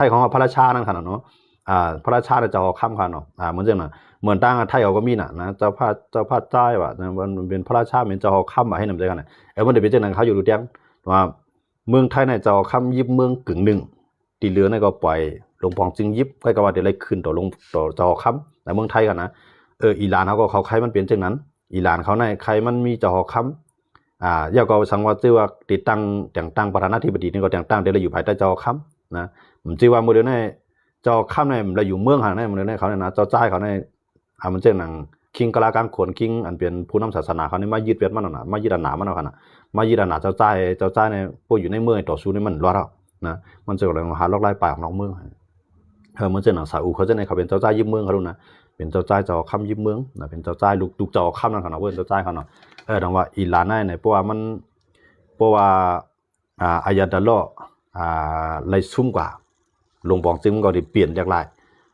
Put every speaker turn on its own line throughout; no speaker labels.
ไทยของพระราชานั่นขนาดเนาะพระราชาจะเอาข้ามขนาดเนาะเหมือนจังน่ะเหมือนตั้งไทยเขาก็มีน่ะนะเจ้าพระใจว่ะมันเป็นพระราชาเป็นเจ้าเอาข้ามมาให้นำใจกันน่ะมันจะเป็นจังนั้นเขาอยู่ดูเตียงว่าเมืองไทยเนี่ยเจ้าข้ามยิบเมืองกึ่งหนึ่งตีเหลือเนี่ยก็ปล่อยหลวงปองจึงยิบใกล้กับว่าเดี๋ยวอะไรขึ้นต่อลงต่อเจ้าข้ามแต่เมืองไทยกันนะอิหร่านเขาก็เขาใครมันเป็นจังนั้นอิหร่านเขาในใครมันมีเจ้าข้ามยาก็สังว่าชื่อว่าติดตั้งแต่งตั้งประธานาธิบดีนี่ก็แต่งตั้งเดี๋ยวเราอยู่ภายใต้เจ้าข้ามนะผมชื่อว่าโมเดลเนี่ยเจ้าข้ามเนี่ยเราอยู่เมืองหางเนี่ยโมเดลเนี่ยเขาเนี่ยนะเจ้าใจเขาเนี่ยมันเจ้าหนังคิงกลาการขนคิงอันเป็นผู้นำศาสนาเขาเนี่ยมายึดเวียดมันน่ะมายึดหนามันเอาขนาดมายึดหนาเจ้าใจเนี่ยพวกอยู่ในเมืองต่อสู้นี่มันรอดแล้วนะมันจะอะไรหาล็อกไล่ปากนอกเมืองมันเจ้าหนังซาอุเขาจะในเขาเป็นเจ้าใจยึดเมืองเขาดูนะเป็นเจ้าใจเจ้าข้ามยึดเมืองนะเป็นเจ้าใจลูกเจ้าข้ามนั่นขนาดเว้ยเจ้าใจเขาเนาะดังว่าอิหร่านเนี่ยเพราะว่าอายาดาลไล่ซุ่มกว่าลงปองซิงมันก็ได้เปลี่ยนเรียกลาย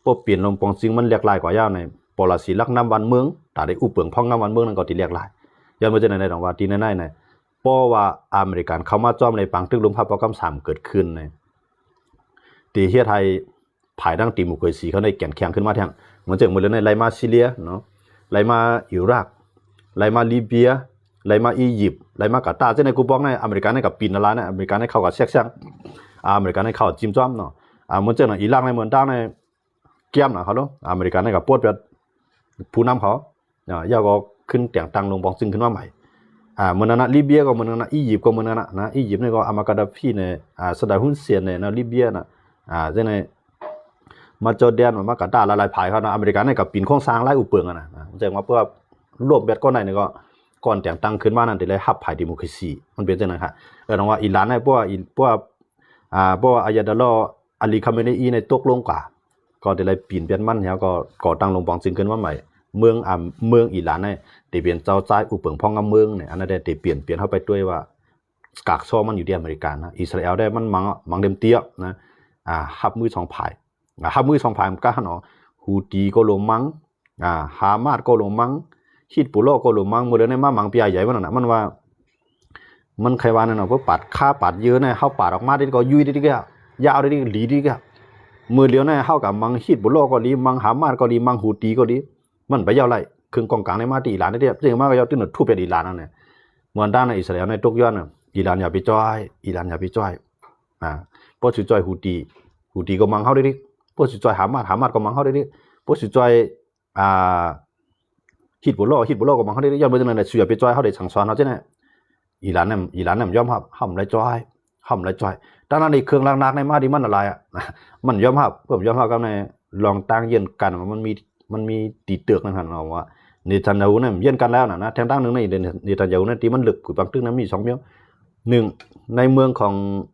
พวกเปลี่ยนลงปองซิงมันเรียกลายกว่ายาวในปลาสีลักน้ำวันเมืองแต่ได้อุปเปิงพ่องน้ำวันเมืองนั่นก็ที่เรียกลายย้อนมาจะในดังว่าที่ในเพราะว่าอเมริกันเข้ามาจ้อมในปังตึกลมพับประกำ3เกิดขึ้นในตีเฮียไทยภายดังตีมุกยสีเขาในแก่นแข็งขึ้นมาแทงเหมือนเจอมือเลยในไลมาซีเรียเนาะไลมาอิรักไลมาลิเบียไลมาอียิปต์ไลมากาตาร์เจ้าในกูบอกในอเมริกันในกับปีนอะไรเนี่ยอเมริกันในเข้ากับเช็คช่างอเมริกันในเข้าจิมจ้อมเนาะเหมือนเจ้าในอิรักในเหมือนตั้งในเกียมนะเขาเนาะอเมริกันในกับปวดแบบผู้นำเขาย่าก็ขึ้นแต่งตั้งลงบองซึ่งขึ้นมาใหม่เหมือนนั้นลิเบียก็เหมือนนั้นอียิปต์ก็เหมือนนั้นนะอียิปต์นี่ก็อามากาดาฟีเนี่ยสดาฮุนเซียนเนี่ยนะลิเบียนะเจ้าในมาจอร์แดนมากาตาร์หลายๆภายเขานะอเมริกันในกับปีนโครงสร้างไล่อุปเปิงนะเจ้าว่าเพื่อรวบเบ็ดก้อนไหนเนี่ยก็ก่อนแต่งตั้งขึ้นมานั่นได้เลยฮับภายดิโมคราซีมันเป็นจังนั้นครับน้องว่าอิหร่านในพวกอายาดาลออาลีคาเมเนอีในตกลงกว่าก็ได้เลยปีนเปลี่ยนมันแล้วก็ก่อตั้งลงปองซิงขึ้นมาใหม่เมืองอิหร่านเนี่ยได้เปลี่ยนเจ้าใจอุปเปิงพ่องเมืองเนี่ยอันนั้นได้เปลี่ยนเข้าไปด้วยว่ากากซ้อมันอยู่ที่อเมริกันนะอิสราเอลได้มันมังเดมเตี้ยนะฮับมือ2ภายฮับมือ2ภายมันก็เนาะฮูตีก็ลงมังฮามาสก็ลงมังฮิตปุโรก็ลงมังโมเดลในมังปีใหญ่มันน่ะมันว่ามันใครว่านั่นเนาะเพราะปัดค่าปัดเยอะเนี่ยเข้าปัดออกมาได้ก็ยุยได้ดีก็ยาวได้ดีหลีดีก็มือเดียวเนี่ยเข้ากับมังฮิตปุโรก็ดีมังฮามาสก็ดีมังฮูตีก็ดีมันไปยาวไรครึ่งกองกลางในมาที่อิหร่านได้เดียบจริงมากก็ยาวตื้นทุบไปอิหร่านนั่นเนี่ยเหมือนด้านในอิสราเอลในตกย้อนอิหร่านอย่าไปจ้อยเพราะสุดจ้อยฮูตีก็มังเข้าได้ดีเพราะสุดจ้อยฮามาสก็มังเข้าได้ดีเพราะสุดจ้อยฮิตบุโรก็มังเขาได้ย้อนไปจนในเสือไปจ้อยเขาได้สังสรรค์เขาใช่ไหมอิหร่านเนี่ยยอมรับห้ามไรจ้อยด้านนั้นในเครื่องล้างนักในมาดีมันอะไรมันยอมรับผมยอมรับกับในลองตั้งเย็นกันมันมีตีเตือกนะครับเราว่าเนทันยาฮูเนี่ยเย็นกันแล้วนะแทงตั้งหนึ่งในเนทันยาฮูเนี่ยที่มันลึกกว่าปังตึกนั้นมี2เมียว1ในเมืองของ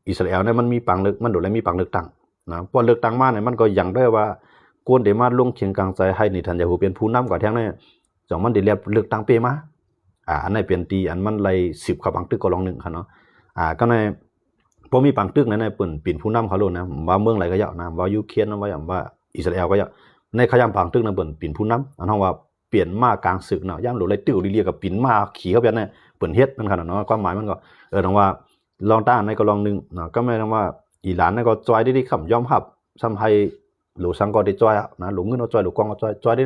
อิสราเอลเนี่ยมันมีปังลึกมันโดดเลยมีปังลึกตั้งนะพอเลือกตั้งมาเนี่ยมันก็ยังได้ว่ากวนเดมาลงเคียงกลางใจให้เนทันยาฮูเป็นผู้นำกว่าแทงเนี่ยจังมันได้เรียบเลือกตั้งเปมาอันไหนเปลี่ยนตีอันมันเลย10กับปังตึกก็ลอง1ครับเนาะก็ในพอมีปังตึกในปิ่นผู้นำเขาโลนะว่าเมืองไหนก็ยาวนะว่ายูเครนว่าอิสราเอลก็ยาวในขยำปังตึกนะปิ่นผู้นำอันนั้นว่าเปลี่ยนมากลางศึกเนาะย่างหลุดเลยติ้วเรียกับปิ่นมาขี่เข้าไปเนี่ยเปิ่นเฮ็ดนั่นขนาดเนาะความหมายมันก็น้องว่าลองตั้งในก็ลอง1เนาะก็ไม่ต้องว่าอิหร่านนั่นก็จอยได้คำยอมรับซ้ำให้หลูสังก็ได้จอยนะหลูเงินก็จอยหลูกองก็จอยได้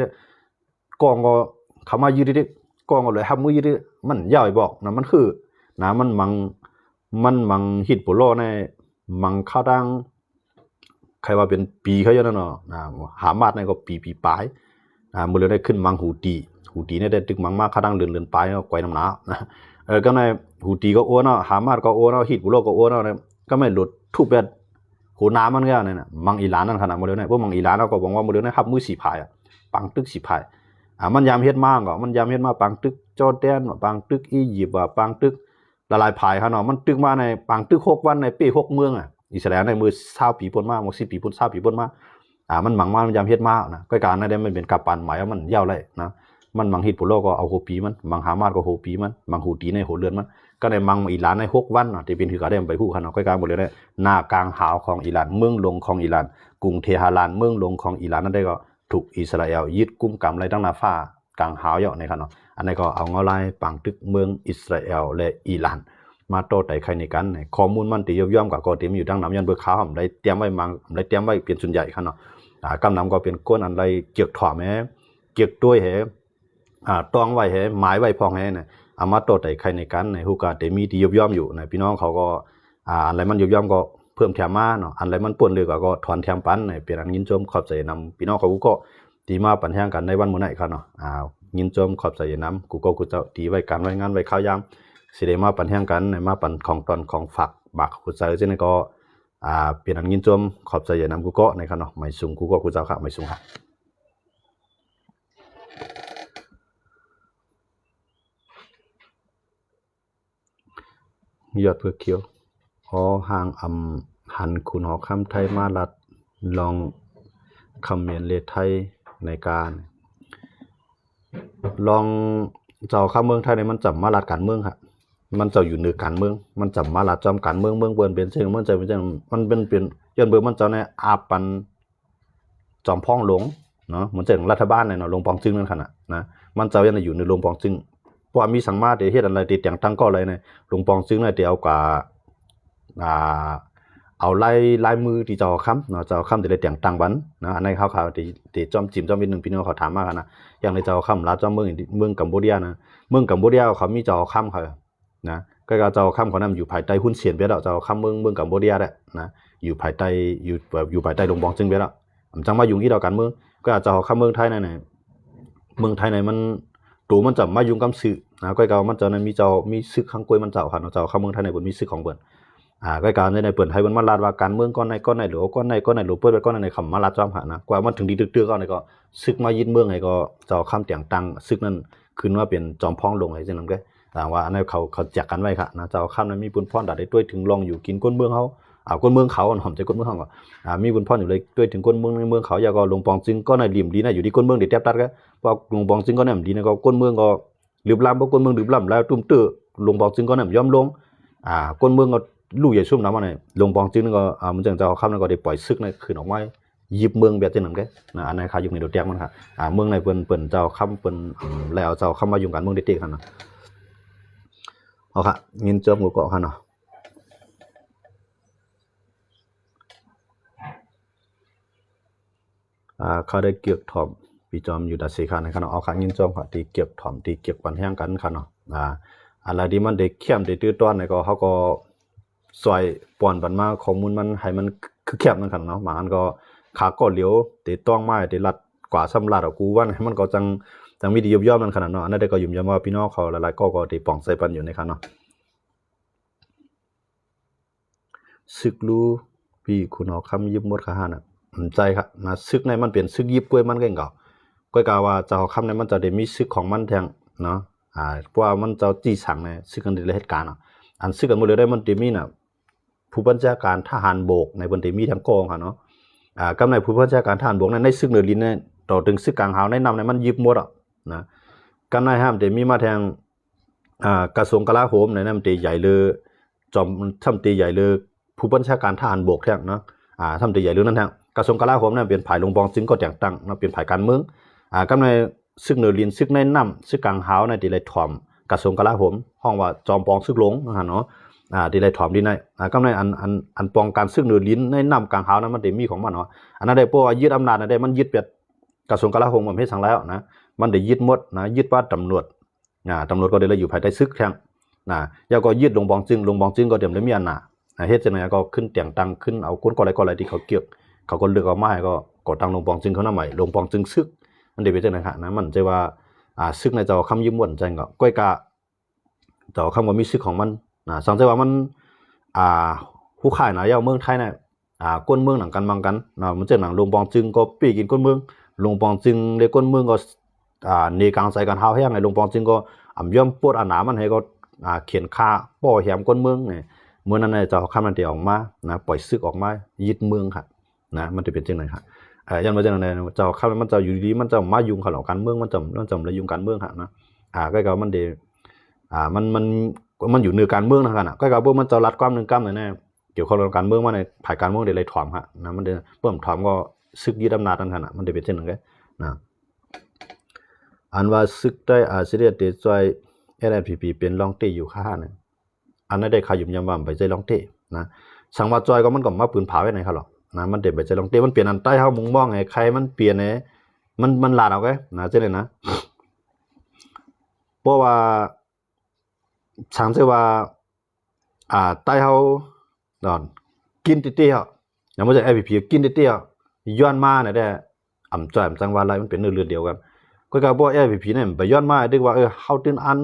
กองก็เขามายืดดิกองก็เลยห้ามมือยืดมันยาวไปบอกนะมันคือนะมันมังฮิตปุโรในมังข้าวดังใครว่าเป็นปีเขาเยอะนั่นเนาะหามาดในก็ปีปลายมือเลยได้ขึ้นมังหูตีเนี่ยได้ตึกมังมากข้าวดังเลือนปลายก็ไกวน้ำหนาก็ในหูตีก็โอ้เนาะหามาดก็โอ้เนาะฮิตปุโรก็โอ้เนาะก็ไม่หลุดทุบแบบหูน้ำมันก็เนี่ยนะมังอิหร่านนั่นขนาดมือเลยเนี่ยพวกมังอิหร่านเราก็บอกว่ามือเลยเนี่ยทับมือ4 พายปังตึก4 พายมันยามเฮ็ดมากก็มันยามเฮ็ดมาปังตึกจอร์แดนปังตึกอียิปต์ปังตึกหลายๆภายเขาเนาะมันตึกมาในปังตึก6 วันในปี6 เมืองอิสราเอลในมือ20 ปีพ้นมา10 ปีพ้น20 ปีพ้นมามันหมังมามันยามเฮ็ดมานะก็การนั้นได้มันเป็นกับปานหมายว่ามันยาวเลยนะมันมังฮิตปุโรก็เอาโฮปีมันมังฮามาสก็โฮปีมันมังฮูตีในโหเรือนมันก็ในมังอิหร่านใน6 วันที่เป็นคือก็ได้ไปคู่กันเนาะก็การหมดเลยหน้ากลางหาวของอิหร่านเมืองลงของอิหร่านกรุงเทหะรานเมืองลงของอิหร่านนั่นได้ก็ถูกอิสราเอลยึดกุมกำไรตั้งนาฟ้ากลางหาวเยอะในครับเนาะอันนี้ก็เอาเงาไล่ปังตึกเมืองอิสราเอลและอิหร่าน มาโตแต่ใครในกันเนี่ยข้อมูลมันตีย่อมกับก็ตีมอยู่ดังน้ำยันเบอร์ขาวผมได้เตรียมไว้มังได้เตรียมไว้เป็นส่วนใหญ่ครับเนาะกำน้ำก็เป็นก้นอะไรเกี่ยวถอมเกี่ยวด้วยตองไว้หมายไว้พองเนี่ยมาโตแต่ใครในกันในฮูกาตีมีตีย่อมอยู่นะพี่น้องเขาก็อะไรมันย่อมก็เพิ่มแถมมาเนาะอะไรมันป่วนเลยก็ถอนแถมปันเนี่ยเป็นอันยินจมขอบใจนำพี่น้องเขาก็ตีมาปัญหากันในวันมื้อไหนครับเนาะยินจมขอบใจนำกูเจ้าตีไว้การไว้งานไว้ข้าวยามสิได้มาปันแห่งกันในมาปันของตอนของฝากบักกูเจ้าเช่นก็เปลี่ยนอันยินจมขอบใจนำกูก็ในครับเนาะไม่สูงกูเจ้าครับไม่สูงครับยอดเพื่อเคียวหอห่างหันคุณหอคำไทยมาลัดลองคำเมียนเลไทยในการลองเจ้าข้าเมืองไทยในมันจำมาลัดการเมืองครับมันจะอยู่เหนือการเมืองมันจำมาลัดจอมการเมืองเบิ่นเป็นเชิงมันจะเป็นมันเป็นย้อนเบิ่มันเจ้าในอาปันจอมพ่องหลงเนาะเหมือนเจ้ารัฐบาลเนี่ยเนาะลงปองจึงนั่นขนาดนะมันเจ้ายังอยู่ในลงปองจึงเพราะมีสังมาเดี๋ยวเฮ็ดอะไรติดแต่งตั้งก็อะไรเนี่ยลงปองจึงเนี่ยเดี๋ยวกว่าเอาลายมือที่เจ้าค้ำเนาะเจ้าค้ำที่ได้แต่งตั้งบันนะอันนี้ข่าวที่จอมจิ้มจอมเป็นหนึ่งพี่น้องเขาถามมากนะอย่างในเจ้าค้ำลาจอมเมืองกัมพูชานะเมืองกัมพูชาเขามีเจ้าค้ำเขานะก็เจ้าค้ำเขานั่นอยู่ภายใต้หุ้นเสียนไปแล้วเจ้าค้ำเมืองกัมพูชาแหละนะอยู่ภายใต้อยู่ภายใต้ลงบองจึงไปแล้วจังมายุ่งที่เรากันเมืองก็เจ้าค้ำเมืองไทยในเมืองไทยในมันตัวมันจะมายุ่งกับสื่อนะก็มันจะมีสื่อข้างกล้วยมันเจ้าค่ะเจ้าค้ำเมืองไทยในบนมีสื่อของเปิดก็การในเปิดไทยมันมาลาดว่าการเมืองก้อนในหรือก้อนในหรือเปิดไปก้อนในคำมาลาดจอมหานะกว่ามันถึงดีตื้อๆก็ในก็ซึกมายินเมืองไงก็เจ้าค้ำเตียงตังซึกนั้นขึ้นว่าเป็นจอมพ้องลงอะไรเช่นนั้นก็แต่ว่าอันนี้เขาแจกกันไว้ค่ะนะเจ้าค้ำนั้นมีบุญพรดัดได้ด้วยถึงลองอยู่กินก้นเมืองเขาก้นเมืองเขาหอมใจก้นเมืองเขาก็มีบุญพรอยู่เลยด้วยถึงก้นเมืองในเมืองเขาอย่าก็ลงปองจึงก็ในริมดีนะอยู่ที่ก้นเมืองเด็ดแทบตัดก็เพราะลงปองจึงก็เนี่ยดีนะก็ก้นเมืองก็ลืมล้ำเพราะก้นเมืองลืมล้ำแล้วตุ้มตื้อลงปองจึงก็เนี่ยย่อมลงก้นเมืองก็ลู่ใหญ่ชุ่มน้ำมาเนี่ยลงปองจึงก็มันจังเจ้าข้ามนั่นก็ได้ปล่อยซึกในคืนออกมาหยิบเมืองแบบเช่นนั้นแกนะอันนี้ค่ะอยู่ในดอกแดงมันค่ะเมืองในเปิ้นเจ้าข้ามเปิ้นแล้วเจ้าข้ามมาอยู่กันเมืองเด็ดๆค่ะเนาะเอาค่ะยินเจ้าหมูเกาะค่ะเนาะเขาได้เกี่ยวถอมปีจอมอยู่ดัชสีค่ะในขณะเอาค่ะยินจอมค่ะตีเกี่ยวถอมตีเกี่ยวปันแห้งกันค่ะเนาะอะไรที่มันได้เข้มได้ตื้อต้อนในก็เขาก็ซอยป่อนบันมาข้อมูลมันให้มันคือแคบนั่นค่ะเนาะบางอันก็ขาก็เหลียวตีต้องไม้ตีลัดกว่าซ้ำลัดกูว่าให้มันก็จังมีดีย่อมนั่นขนาดเนาะอันนั้นได้ก็ยุ่มยามว่าพี่น้องเขาหลายๆก็ตีป่องใส่ปันอยู่ในค่ะเนาะซึกรู้พี่คุณเอาคำยิบหมดค่ะน่ะใจครับนะซึกในมันเปลี่ยนซึกยิบกล้วยมันก็ก้อยกาว่าเจ้าคำในมันจะได้มีซึกของมันแทงเนาะเพราะว่ามันเจ้าจี้สั่งในซึกกันในเหตุการณ์อันซึกกันหมดเลยได้มันจะมีน่ะผู้บัญชาการทหารบกในบนจะมีทั้งกองค่ะเนาะกำในผู้บัญชาการทหารบกในซึกเหนือลิ้นในต่อถึงซึกกลางหาวในนำในมันยิบหมดนะกำในห้ามจะมีมาแทงกระทรวงกลาโหมในนั้นจะใหญ่เลยจอมทำตีใหญ่เลยผู้บัญชาการทหารบกแทงเนาะทำตีใหญ่เลยนั่นแทงกระทรวงกลาโหมนั้นเป็นฝ่ายลงบองจึงก็แต่งตั้งนะเป็นฝ่ายการเมืองกำในซึกเหนือลิ้นซึกในน้ำซึกกลางหาวในตีไรถ่อมกระทรวงกลาโหมห้องว่าจอมปองซึกหลงนะเนาะตีไรถ่อมดีในกำในอันปองการซึกเหนือลิ้นในน้ำกลางหาวนั้นมันได้มีของมันเนาะอันนั้นได้เพราะว่ายึดอำนาจได้มันยึดเป็ดกระทรวงกลาโหมมันให้สั่งแล้วนะมันได้ยึดหมดนะยึดว่าตำรวจก็ได้อยู่ภายใต้ซึกแทงแล้วก็ยึดลงบองจึงก็เดี๋ยวได้มีอันเฮ็ดจังได๋ก็ขึ้นแต่งตั้งขึ้นเอาคนก็อะไรที่เขาเกี่ยวเขาก็เลือกเอามาให้ก็ตั้งลงปองจึงเขานำใหม่ลงปองจึงซึกมันได้เป็นจังได๋ค่ะนะมันใจว่าซึกในเจ้าคำยิ้มม่วนจังก็ก้อยกะเจ้าคำว่ามีซึกของมันสังใจว่ามันผู้ขายน่ะยาวเมืองไทยน่ะก้นเมืองหนังกันบางกันมันจังหนังลงปองจึงก็ปีกินก้นเมืองลงปองจึงในก้นเมืองก็ในกลางใส่กันหาวแห้งในลงปองจึงก็ย่อมปวดหนามันให้ก็เขียนค่าป้อแหมก้นเมืองนี่เมื่อนั้นเจ้าข้ามนันเตียออกมาปล่อยซึกออกมายึดเมืองค่ะนะมันจะเป็นจังได๋ค่ะยันว่าจังได๋เจ้าข้ามมันเจ้าอยู่ดีมันจะมายุ่งกับการเมืองมันจะละยุ่งการเมืองค่ะนะก็มันได้มันอยู่เหนือการเมืองนะค่ะก็บ่มันจะรัดความนึงกำแน่เกี่ยวข้องกับการเมืองมาในภายการเมืองได้เลยถ่อมค่ะนะมันได้เพิ่มถ่อมก็ซึกยึดอำนาจนั่นค่ะนะมันได้เป็นจังได๋นะอันว่าซึกได้สิได้ติดจอย LNPP เป็นรองตีอยู่ค่ะนะ อันนั้นได้ขยุ่มยำว่าไปใจลองเตะนะสังว่าจอยก็มันก็มาปืนผาไว้ไหนครับหรอกนะมันเด็ดไปใจลองเตะมันเปลี่ยนอันใต้เฮามุงมองไงใครมันเปลี่ยนไงมันลาดเอาไงนะเจ๊เลยนะเพราะว่าสังเสว่าใต้เฮาดอนกินเตี้ยๆอย่างว่าจะ APP กินเตี้ยๆย้อนมาเนี่ยได้อ่ำจ่อยจังว่าอะไรมันเป็นเนื้อเลือดเดียวกันก็บอก APP เนี่ยไปย้อนมาดึกว่าเฮาตื่นอัน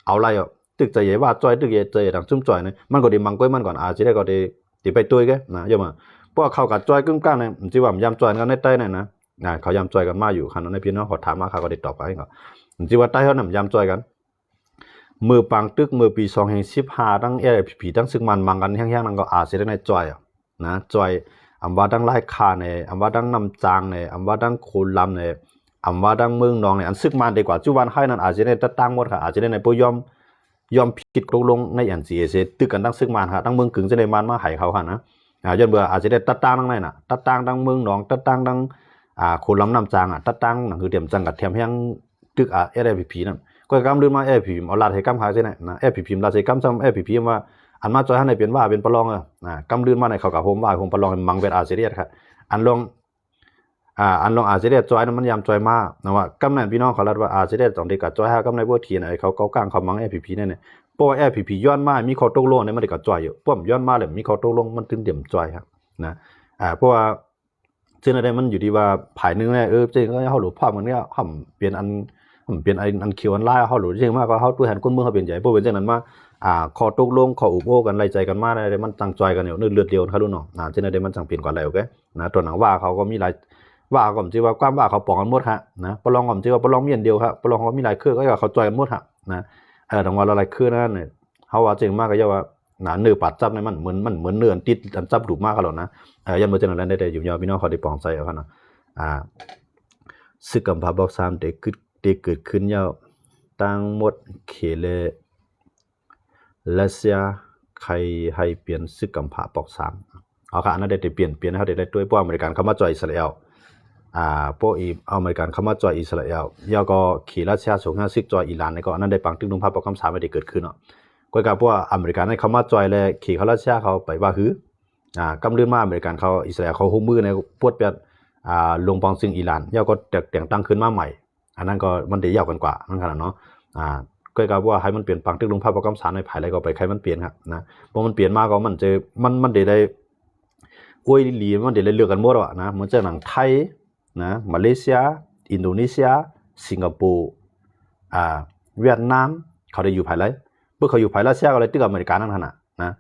เอาอะไรอ่ะตึกใจใหญ่ว่าจอยตึกใหญ่ใจดังซุ่มจอยเนี่ยมันก็ดีมังก้อยมันก่อนจะได้ก็ดีไปตัวแกนะย่อมาเพราะเข้ากับจอยกึ่งกลางเนี่ยมันสิว่ายำจอยกันในใต้เนี่ยนะเขายำจอยกันมาอยู่คันนั้นในพี่น้องขอถามมาเขาก็ได้ตอบไปก็มันสิว่าใต้เฮานำยำจอยกันมือปังตึกมือปี2015ตั้งAPPตั้งซึ่งมันมังกันแห้งๆนั่นก็สิได้ในจอยนะจอยอำว่าดังไล่คาเนี่ยอำว่าดังนำจางเนี่ยอำว่าดังโคลำเนี่ยอำว่าดังเมืองนองเนี่ยอันซึกมันดีกว่าจุวันให้นั้นจะได้ตั้งหมดค่ะจะได้ในปุยยอมผิดตกลงในNCACตึกกันตั้งซึกมันค่ะตั้งเมืองกึ่งจะได้มันมาให้เขาค่ะนะย้อนเบื่อจะได้ตั้งตั้งนั่นน่ะตั้งเมืองนองตั้งโคลำนำจางตั้งนั่นคือเตรียมจังกับเทียมแห้งตึกAPP นั่นก็กำลืมมาAPPเอาลาดให้กำหาใช่ไหมนะAPPลาดให้กำซ้ำAPPว่าอันมาจอยให้ในเป็นว่าเป็นประลองกำลืมมาในเขากับโฮมว่าโฮมประลองมังเป็นอาเซียนครับอันลงอาเซียนจอยนั้นมันยามจอยมากนะว่ากำนั้นพี่น้องเขาลัดว่าอาเซียนต้องได้กับจอย5กำในบ่ทีไหนเขากลางเขามังAPPเนี่ยเพราะว่าAPPย้อนมามีข้อตกลงเนี่ยมันได้กับจอยอยู่ป้อมย้อนมาเลยมีข้อตกลงมันถึงเดี่ยมจอยครับนะเพราะว่าซึ่งอะไรมันอยู่ที่ว่าภายนึงเนี่ยจริงก็เฮาหลุดภาพมันเนี่ยห่ำเปลี่ยนอันเขียวอันลายเฮาหลุดจริงมากก็เฮาตัวแทนคนเมืองเฮาเป็นใหญ่เพราะเป็นจังนั้นมาข้อตกลงข้ออุโภกันไล่ใจกันมาได้มันตั้งจอยกันอยู่เลือดเดียวครับรู้เนาะจังนั้นได้มันจังเปลี่ยนก่อนแล้วโอเคนะตัวหนังว่าเขาก็มีหลายว่าก็ผมชื่อว่าความว่าเขาปองกันหมดฮะนะประลองผมชื่อว่าประลองเมียนเดียวครับประลองเขามีหลายเครือก็เขาจอยกันหมดฮะนะทั้งว่าหลายเครือนั่นเนี่ยเฮาว่าจริงมากก็อย่าว่าเนื้อปัดจับในมันเหมือนเนื้อติดอันจับดุมากเขาหรอกนะยันบ่จังนั้นได้อยู่ยาวพี่น้องเขาได้ปองใจเอาคั่นเนาะซึกกำพาบอก3ได้เกิดขึ้นยาวตั้งหมดเขเลรัสเซียใครให้เปลี่ยนซึกกำพาบอก3เอาค่ะอันนั้นได้เปลี่ยนให้ได้ด้วยเพราะอเมริกันเข้ามาจ่อยอิสราเอลพวกอเมริกันเข้ามาจ่อยอิสราเอลแล้วก็ขี่รัสเซียส่งซึกจ่อยอิหร่านนี่ก็อันนั้นได้ปังตึกลงภาพบอก3ไม่ได้เกิดขึ้นเนาะก็กับพวกอเมริกันให้เข้ามาจ่อยและขี่เขารัสเซียเขาไปว่าหือกำลืนมาอเมริกันเขาอิสราเอลเขาหุ้มมือในปวดเปียดลงปองซึ่งอิหร่านแล้วก็แต่งตั้งขึ้นมาใหม่อันนั้นก็มันได้ยาวกันกว่านั่นขนาดเนาะก็กับว่าให้มันเปลี่ยนปังตึกลงภาพบอก3ในภายไรก็ไปใครมันเปลี่ยนครับนะเพราะมันเปลี่ยนมาก็มันจะมันได้อวยลีมันได้เลือกกันหมดอ่ะนะเหมือนจะหนังไทยนะมาเลเซียอินโดนีเซียสิงคโปร์เวียดนามเขาได้อยู่ภายไรเมื่อเขาอยู่ภายรัสเซียก็เลยตึกอเมริกันนั่นขนาดนะ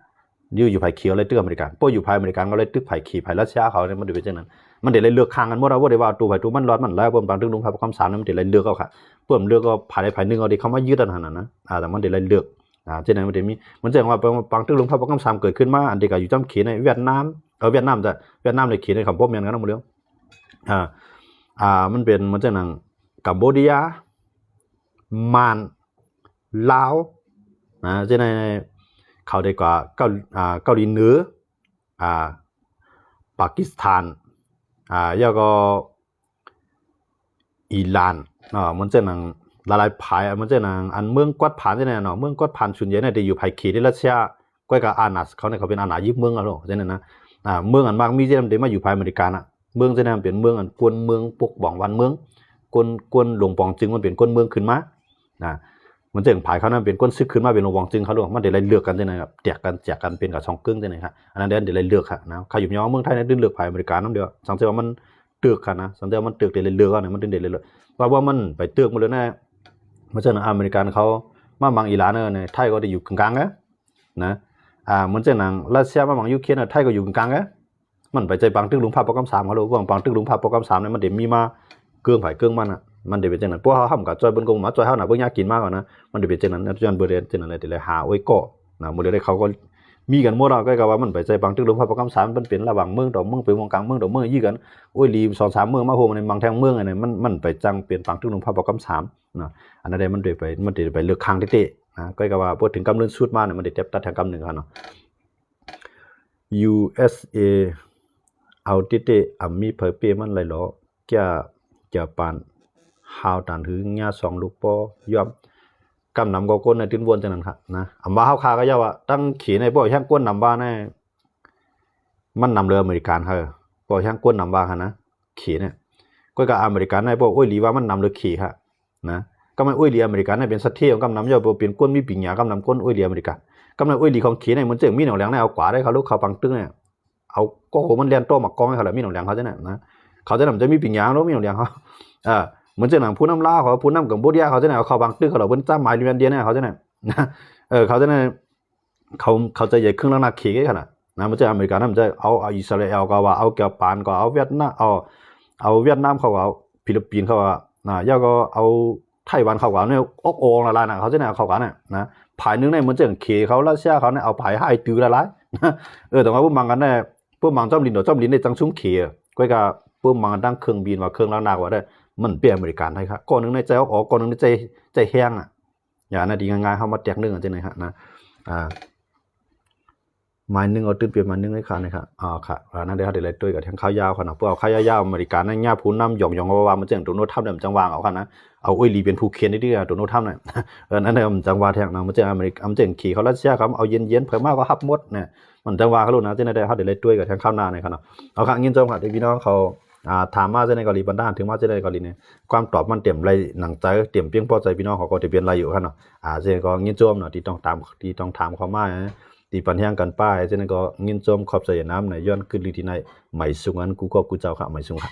อยู่ภายเขียวเลยตึกอเมริกันพวกอยู่ภายอเมริกันก็เลยตึกภายขีภายรัสเซียเขาเนี่ยมันได้เป็นจังนั้นมันได้เลือกข้างกันหมดว่าได้ว่าตัวภายตัวมันร้อนมันแล้วบนบางตึกลงภาพความสารมันได้เลือกเอาค่ะเพิ่มเลือกก็ภายในภายนึงเอาได้เขามายืดอันนั้นนะแต่มันได้เลือกเช่นนั้นมันได้มีมันจะว่าบางตึกลงภาพความสารเกิดขึ้นมาอันเดียวกับอยู่จ้ำเขียนในเวียดนามเวียดนามเลยเขียนในคำพบเมียนกันทั้งหมดเลยมันเป็นมันจะนั่งกัมพูชามานลาวเช่นในเขาได้กว่าเกาหลีเหนือปากีสถานแล้วก็อิหร่านมันจะนั่งหลายๆภายมันจะนั่งอันเมืองกวาดผ่านใช่ไหมเนาะเมืองกวาดผ่านส่วนใหญ่เนี่ยจะอยู่ภายเขตที่รัสเซียก็กับอาณาเขาเนี่ยเขาเป็นอาณายึดเมืองอะหรอใช่ไหมนะเมืองอันมากมีเจนเดมาอยู่ภายอเมริกันอ่ะเมืองจะนั่งเป็นเมืองอันกวนเมืองปกบ่องวันเมืองกวนหลวงปองจึงมันเป็นกวนเมืองขึ้นมามันจะภายเขานั้นเป็นก้นซึกขึ้นมาเป็นวงจึงเขาหลวงมันเดี๋ยวเลือกกันใช่ไหมครับแจกกันเป็นกับช่องกึ่งใช่ไหมครับอันนั้นเดี๋ยวเลือกค่ะนะใครอยู่ย้อนเมืองไทยเนี่ยเลือกภายอเมริกันนั่นเดียวสังเกตว่ามันตึกค่ะนะสังเกตว่ามันตึกเดี๋ยวเลือกกันเนี่ยมันเดี๋ยวเลือกว่ามันไปตึกมาเลยแน่มันจะอเมริกันเขามาบางอิหร่านเนี่ยไทยก็ได้อยู่กลางนะมันจะหนังรัสเซียมาบางยูเครนไทยก็อยู่กลางมันไปใจบางตึกหลวงภาพโปรแกรม3เขาหลวงบางตึกหลวงภาพโปรแกรม3เนี่ยมันเดี๋ยวมีมาเกื้องไผ่เกื้องมันมันเดี๋ยวเป็นจังนั้นพวกเขาทำกับจอยบนกงมาจอยเขาหนาเพิ่งยากกินมากกว่านะมันเดี๋ยวเป็นจังนั้นจอยเบอร์เรนจังนั้นเลยเดี๋ยวหาไว้เกาะโมเดลเขาก็มีกันหมดเราก็ว่ามันไปใจบางตึกลงภาพโปรแกรม3มันเป็นระหว่างเมืองต่อเมืองเป็นวงกลางเมืองต่อเมืองยี่กันรีบ2-3เมืองมาโฮมในบางแทงเมืองอะไรมันไปจังเปลี่ยนบางตึกลงภาพโปรแกรม3อันนั้นได้มันเดี๋ยวไปเลือกข้างที่เตะก็ว่าพอถึงกำเนิดสุดมาเนี่ยมันเดี๋ยวตัดทางกำหนึ่งครับเนาะ USA เอาที่เตะมีเผยเปมันเลยหรอแกปานหาวตานหื้อญา2ลูกปอยอม กำนำก็ก้นในตื้นวนจังนั้นครับนะอำว่าเฮาคาก็ย่าว่าตั้งขี่ในบ่แห้งก้นนำบ้านในมันนำเรืออเมริกันเฮาบ่แห้งก้นนำบ้านนะขี่เนี่ยก็กับอเมริกันในบ่โอ้ยหลีว่ามันนำเรือขี่ครับนะก็มันโอ้ยหลีอเมริกันในเป็นสัตว์เที่ยวกำนำย่าบ่เป็นก้นมีปิงหยากำนำก้นโอ้ยหลีอเมริกันกำนำโอ้ยหลีของขี่ในมันเจิงมีหนองแหลงในเอากว่าได้เขาลูกเขาปังตึ้งเนี่ยเอาก็โหมันเรียนโตมักกองให้เขาละมีหนองแหลงเขาจังนั้นนะเขาจะนำจะมีปิงหยาแล้วมีหนองแหลงเขาเหมือนเจ้าหนังผู้นำลาวเขาผู้นำกัมพูชาเขาจะไหนเอาเขาบางตื้อเขาเราเพิ่นจ้าหมายเรียนเดียเนี่ยเขาจะไหนนะเขาจะไหนเขาจะใหญ่ครึ่งแล้วนักขี่กันขนาดนะมันจะอเมริกันมันจะเอาอิสราเอลก็ว่าเอาเกาปานก็เอาเวียดนามเอาเวียดนามเขาก็เอาฟิลิปปินส์เขาก็ย่าก็เอาไต้หวันเขาก็เนี่ยอกโอ่งละลายน่ะเขาจะไหนเอาเขากันน่ะนะภายนึงเนี่ยมันจะขี่เขารัสเซียเขาเนี่ยเอาภายให้ตื้อละลายแต่ว่าพวกมังกันเนี่ยพวกมังจอมลินในจังชุ่มขี่ก็ก็พวกมังตั้งเครื่องบินว่าเครื่องล้างหน้าว่าได้มันเปลี่ยนอเมริกันได้ครับก่อนนึงในใจออกก่อนนึงในใจแห้งอย่านะดีง่ายๆเฮามาแตกนึงจังได๋ฮะนะหมายนึงเอาตื้นเปลี่ยนหมายนึงให้ค่ะนะครับค่ะนั่นได้เฮาได้เลยตุ้ยกับทางข้าวยาวค่ะเนาะพวกเอาข้าวยาวอเมริกันนั่นย่าผู้นำหย่องๆว่ามันจังโดนทับได้มันจังวางเอาค่ะนะเอาอ้อยลีเป็นผู้เขียนได้ๆโดนทับน่ะนั่นได้มันจังว่าแท้นะมันจังอเมริกมันจังขี่เขารัสเซียครับเอาเย็นๆเพิ่นมาก็ฮับหมดเนี่ยมันจังว่าเขารู้นะจังได้เฮาได้เลยตุ้ยกับทางข้าวหน้านี่ค่ะเนาะเอาค่ะยินจมค่ะที่พี่น้องเขาถามมาจะในเกาหลีบันดาลถึงมาจะในเกาหลีเนี่ยความตอบมันเต็มไรหนังใจเต็มเพียงพอใจพี่น้องเขาก็จะเปลี่ยนอะไรอยู่ครับเนาะเจนก็ยินจมเนาะที่ต้องถามเขามาที่ปัญหากันป้ายเจนก็ยินจมขอบใจน้ำในย้อนขึ้นลีที่ในใหม่สุงันกูก็กูเจ้าค่ะใหม่สุงค่ะ